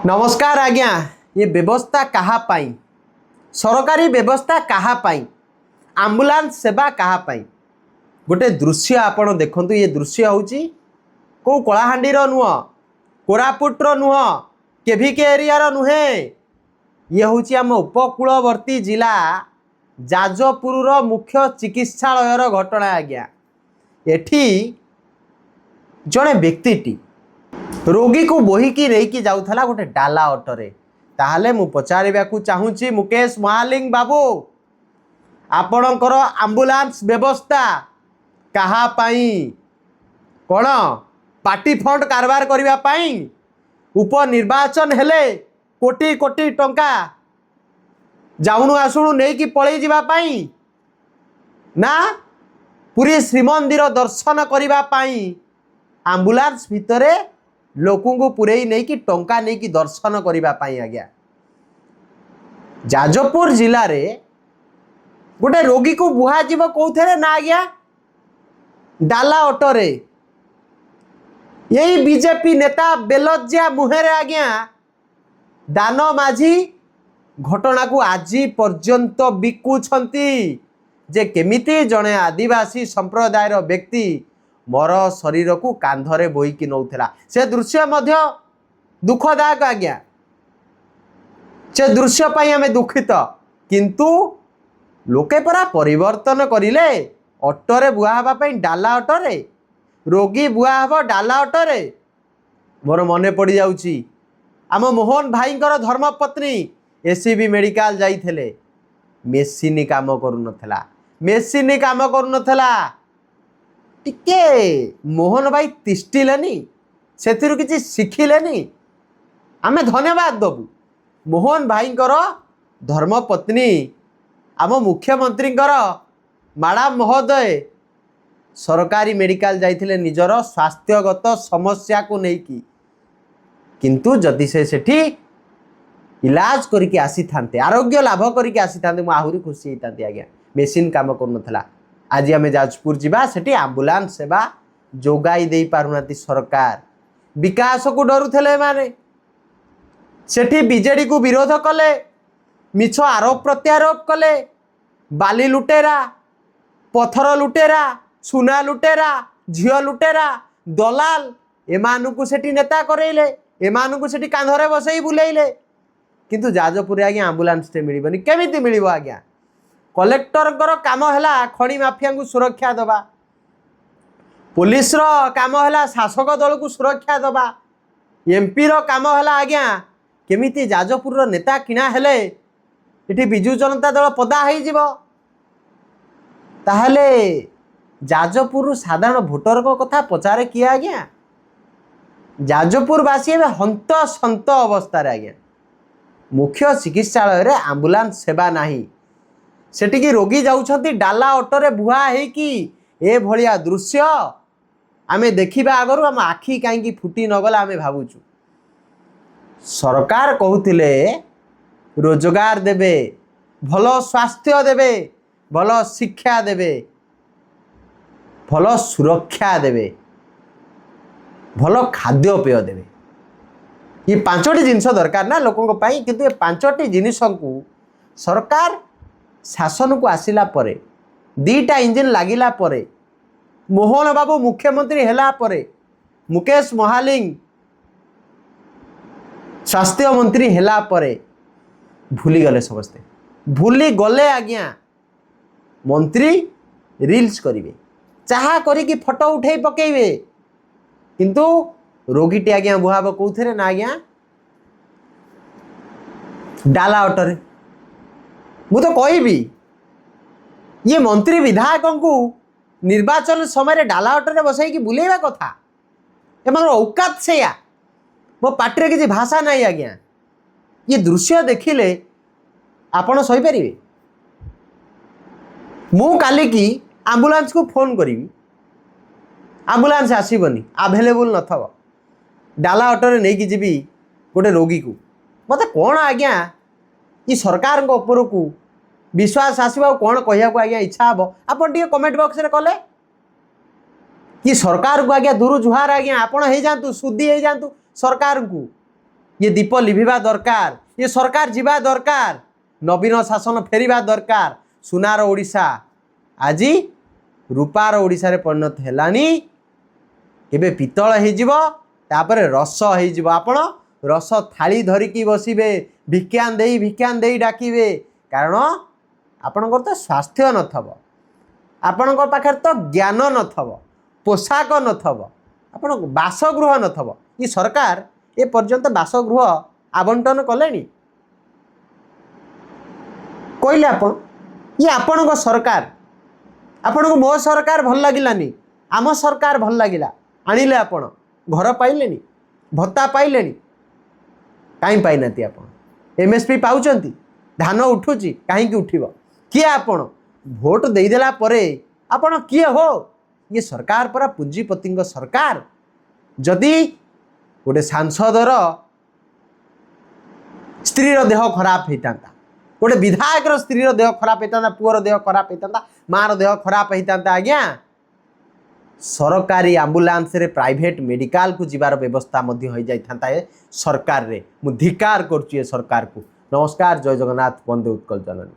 नमस्कार आज्ञा। ये व्यवस्था कहा पाई सरकारी व्यवस्था कहा पाई आम्बुलांस सेवा कहा पाई गोटे दृश्य आपण देखंतु। ये दृश्य होची को कलाहांडी नुह कोरापुट नुह केभिके एरिया नुहे। ये होची आम उपकूलवर्ती जिला जाजपुर मुख्य चिकित्सालयर घटना आज्ञा। एठी जड़े व्यक्तिटी रोगी को बोहिकी नहीं जाऊला गोटे डाला ऑटोरे। ताहले मु पचारिबा को चाहूँगी मुकेश महालिंग बाबू, आपणकर आम्बुलांस व्यवस्था कहा पाई कौन पार्टी फंड कारबार करबा पाई उपनिर्वाचन हेले कोटी कोटी टंका जाऊनु आसुनु नहीं कि पलई जिबा पाई ना पुरी श्रीमंदिर दर्शन करबा पाई आम्बुलांस भितरे लोकों को पुरई नहीं कि टंका नहीं कि दर्शन करबा पाई। आज्ञा जाजपुर जिले रे गोटे रोगी को बुहा जीव कौथे ना आज्ञा डाला ऑटोरे। यही बीजेपी नेता बेलज्या मुहेरे आज्ञा दान माझी घटना को आज पर्यंत बिकुछंती जे केमिति जड़े आदिवासी संप्रदायर व्यक्ति मोर शरीर को कांधरे बोईकी नौला। से दृश्य मध्य दुखदायक आज्ञा। से दृश्य पाई आमे दुखित, किंतु लोके परा परिवर्तन करिले ऑटोरे बुआ हवा पाई डाला ऑटोरे रोगी बुआ हब डाला ऑटोरे। मोर मने पड़ी जाउची आम मोहन भाईंकर धर्मपत्नी एसीबी मेडिकल जाइथिले, मेसीनी काम करूनथला मेसीनी काम करूनथला। टिके मोहन भाई तिष्टिलेनी सेथिरु किछि शिखिलेनी। आमे धन्यवाद दबु मोहन भाईंकर धर्मपत्नी आम मुख्यमंत्री मैडम महोदय सरकारी मेडिकल जाइथिले निजर स्वास्थ्यगत समस्या को लेकिन, किंतु जदि से सेठी इलाज करके आसी थांते आरोग्य लाभ करके आसी थांते मु आहुरी खुशी होता। आज्ञा मेसीन काम करूनथला। आज आम जाजपुर जावा सेठी आम्बुलांस सेवा जोगाई दे पारुना सरकार। विकास को डरुले माने सेठी बीजेडी को विरोध कले, मिछ आरोप प्रत्यारोप कले। बाली लुटेरा पथर लुटेरा सुना लुटेरा झियो लुटेरा दलाल एमानुकु सेठी नेता करेले, एमानुकु सेठी कांधरे बसई बुलेइले। किंतु जाजपुर आज्ञा आम्बुलांस टे मिलबनी केमिति मिलिबो। आज्ञा कलेक्टर काम है खणी माफिया को सुरक्षा दबा, पुलिस रो काम है शासक दल को सुरक्षा दबा, एमपी रो काम है आज्ञा केमिति जाजपुर रो नेता किणा हेले इठी बिजु जनता दल पदा हो जीव। ताहले जाजपुर साधारण भोटर को कथा पचारे किए। आज्ञा जाजपुरवासी हंत सत अवस्था आज्ञा मुख्य चिकित्सालय रे आम्बुलांस सेवा नाही। सेटिकी रोगी जाउछंती डाला ऑटोरे बुहा हेकी। ए भलिया दृश्य आमे देखिबा आगरु आम आखि काईकी फुटी नगला आमे भाबुछु। सरकार कहूतिले रोजगार देबे, भल स्वास्थ्य देबे, भल शिक्षा देबे, भल सुरक्षा देबे, भल खाद्यपेय देबे। ये पांचटी जिनिस दरकार ना लोकों पाई, किंतु ये पांचटी जिनिस को सरकार शासन को आसिला परे दीटा इंजिन लागिला परे मोहन बाबू मुख्यमंत्री हेला परे मुकेश महालिंग स्वास्थ्य मंत्री हेला परे भूली गले समस्ते भूली गले। आज्ञा मंत्री रील्स करिवे चाहा करी फोटो उठे पकेइबे, किंतु रोगीटी आज्ञा बुहाब कौथे ना आज्ञा डाला ऑटोरे। मु तो कहबी ये मंत्री विधायक को निर्वाचन समय डाला ऑटोरे बसई बुलेवा कथा एम औकात से या मो पार्टी किसी भाषा नहीं। आज्ञा ये दृश्य देखिले आपण सही पारे। मु काली की आम्बुलांस को फोन करी, आम्बुलांस आसबनी आभेलेबुल नथब डाला ऑटोरे नहीं कि जीवी गोटे रोगी को मत कौन आज्ञा ये सरकार उपर को विश्वास आसवा कौन कहया को आज्ञा इच्छा हम आपन टी कमेंट बॉक्स रे कले कि सरकार को आज्ञा दूर जुहार। आज्ञा आपण हो जातु सुधी हो जातु सरकार को ये दीप लिभिबा दरकार, ये सरकार जीवा दरकार, नवीन शासन फेरिबा दरकार। सुनार ओडिशा आज रूपार ओडिशा रे परिणत हेलानी। केबे पितल हेजिबो तापरे रस हेजिबो। आपण रस थाली धरिकी बसिबे, भिक्षान देई डाकिबे, कारण आपणकर तो स्वास्थ्य नथब, आपणकर पाखे तो ज्ञान नथब, पोशाक नथब, आपण बासगृह नथब। ये सरकार ए पर्यंत बासगृह आवंटन कलेनी कहले आपण ये आपण सरकार, आपण को मो सरकार भल लगिलानी, आम सरकार भल लगिला, आनिले आपण घर पाइलेनी, भत्ता पाइलेनी, कहीं पाई नाती आपण एमएसपी पाउचंती, धान उठुची कहीं उठिबो किए? आपण भोट देदेला परे आपण किए हो? ये सरकार परा पुंजीपति सरकार। जदि गोटे सांसदर स्त्रीर देह खराब होता, गोटे विधायक स्त्रीर देह खराब होता, पुअर देह खराब होता, मार देह खराब होता, आज्ञा सरकारी आम्बुलांस रे प्राइवेट मेडिकल को जीवार व्यवस्था मध्य हो जाता है सरकार रे। मु धिकार करुच्ची सरकार को। नमस्कार, जय जगन्नाथ, वंदे उत्कल जननी।